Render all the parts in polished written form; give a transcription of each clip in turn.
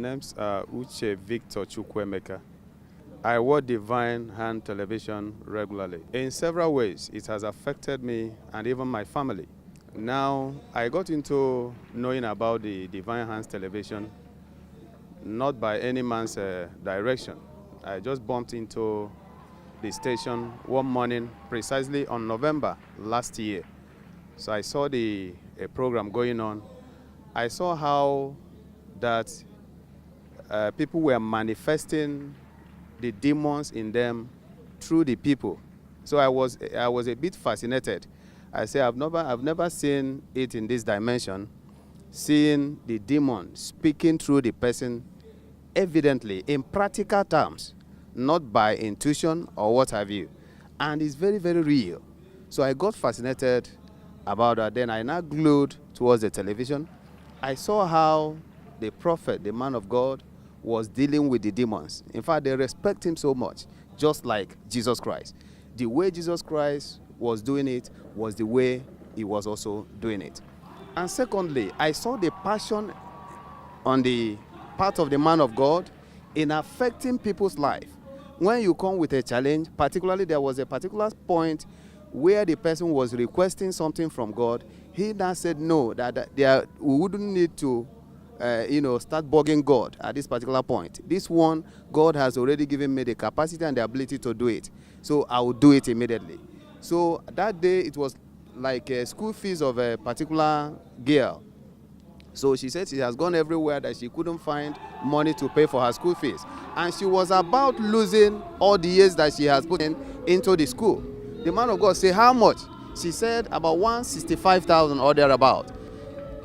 name's Uche Victor Chukwuemeka. I watch Divine Hand Television regularly. In several ways, it has affected me and even my family. Now, I got into knowing about the Divine Hands Television, not by any man's direction. I just bumped into the station one morning, precisely on November last year. So I saw a program going on. I saw how that people were manifesting the demons in them through the people. So I was a bit fascinated. I say I've never seen it in this dimension, seeing the demon speaking through the person evidently in practical terms, not by intuition or what have you. And it's very, very real. So I got fascinated about that. Then I now glued towards the television. I saw how the prophet, the man of God, was dealing with the demons. In fact, they respect him so much, just like Jesus Christ. The way Jesus Christ was doing it was the way he was also doing it. And secondly, I saw the passion on the part of the man of God in affecting people's life. When you come with a challenge, particularly there was a particular point where the person was requesting something from God, he now said no, that we wouldn't need to start bugging God at this particular point. This one, God has already given me the capacity and the ability to do it. So I will do it immediately. So that day, it was like a school fees of a particular girl. So she said she has gone everywhere that she couldn't find money to pay for her school fees. And she was about losing all the years that she has put into the school. The man of God said, how much? She said about 165,000 or thereabout.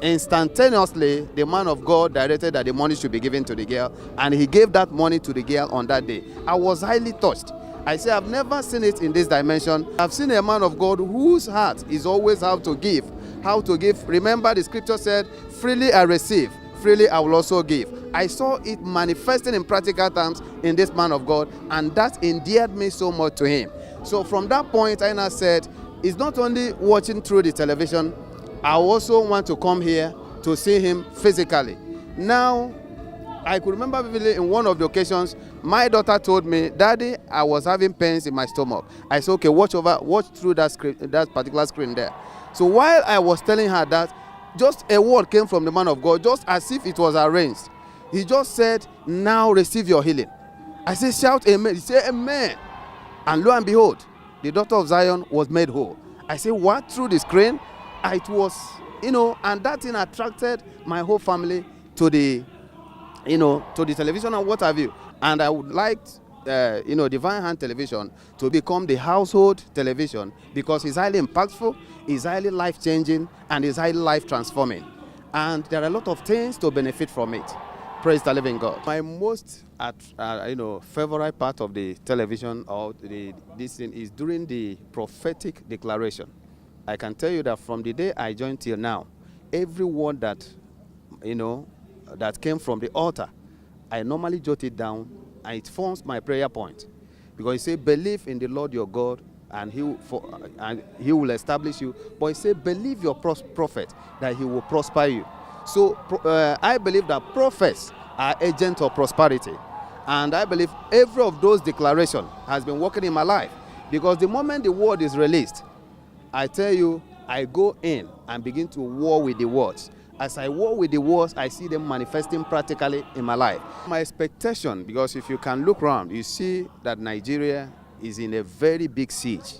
Instantaneously, the man of God directed that the money should be given to the girl, and he gave that money to the girl on that day. I was highly touched. I say I've never seen it in this dimension. I've seen a man of God whose heart is always how to give. How to give. Remember, the scripture said, freely I receive, freely I will also give. I saw it manifesting in practical terms in this man of God, and that endeared me so much to him. So from that point, I now said, it's not only watching through the television, I also want to come here to see him physically. Now, I could remember vividly in one of the occasions, my daughter told me, Daddy, I was having pains in my stomach. I said, okay, watch through that particular screen there. So while I was telling her that, just a word came from the man of God, just as if it was arranged. He just said, now receive your healing. I said, shout amen. He said, amen. And lo and behold, the daughter of Zion was made whole. I said, what? Through the screen? It was, and that thing attracted my whole family to the television and what have you. And I would like, Divine Hand Television to become the household television because it's highly impactful, it's highly life-changing, and it's highly life-transforming. And there are a lot of things to benefit from it. Praise the living God. My most, favorite part of the television or this thing is during the prophetic declaration. I can tell you that from the day I joined till now, every word that, that came from the altar, I normally jot it down, and it forms my prayer point. Because he said, believe in the Lord your God, and he will establish you. But he said, believe your prophet, that he will prosper you. So I believe that prophets are agents of prosperity. And I believe every of those declarations has been working in my life. Because the moment the word is released, I tell you, I go in and begin to war with the words. As I war with the words, I see them manifesting practically in my life. My expectation, because if you can look around, you see that Nigeria is in a very big siege.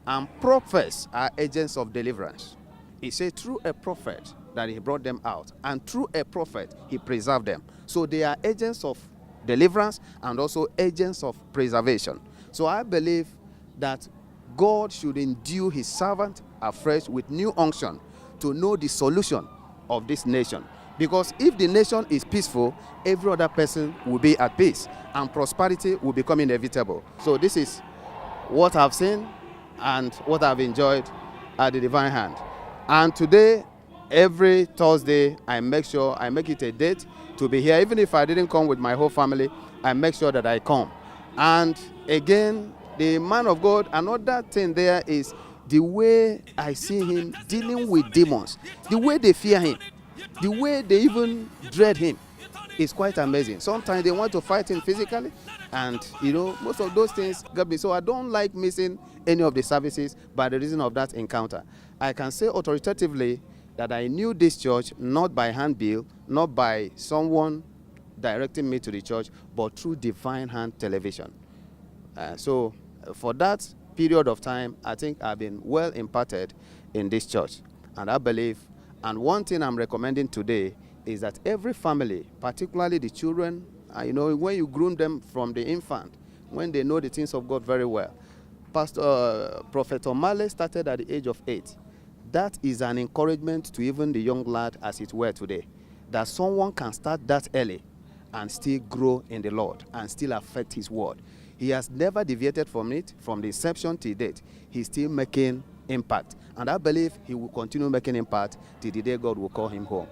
And prophets are agents of deliverance. He said through a prophet that he brought them out, and through a prophet he preserved them. So they are agents of deliverance and also agents of preservation. So I believe that God should endue his servant afresh with new unction to know the solution of this nation. Because if the nation is peaceful, every other person will be at peace and prosperity will become inevitable. So this is what I've seen and what I've enjoyed at the Divine Hand. And today, every Thursday, I make it a date to be here. Even if I didn't come with my whole family, I make sure that I come. And again, the man of God, another thing there is the way I see him dealing with demons, the way they fear him, the way they even dread him. It's quite amazing. Sometimes they want to fight him physically, and most of those things got me. So I don't like missing any of the services by the reason of that encounter. I can say authoritatively that I knew this church not by handbill, not by someone directing me to the church, but through Divine Hand Television. So for that period of time, I think I've been well imparted in this church, and I believe, and one thing I'm recommending today is that every family, particularly the children, when you groom them from the infant, when they know the things of God very well. Prophet Omale started at the age of 8. That is an encouragement to even the young lad as it were today, that someone can start that early and still grow in the Lord and still affect his word. He has never deviated from it from the inception to date. He's still making impact, and I believe he will continue making impact till the day God will call him home.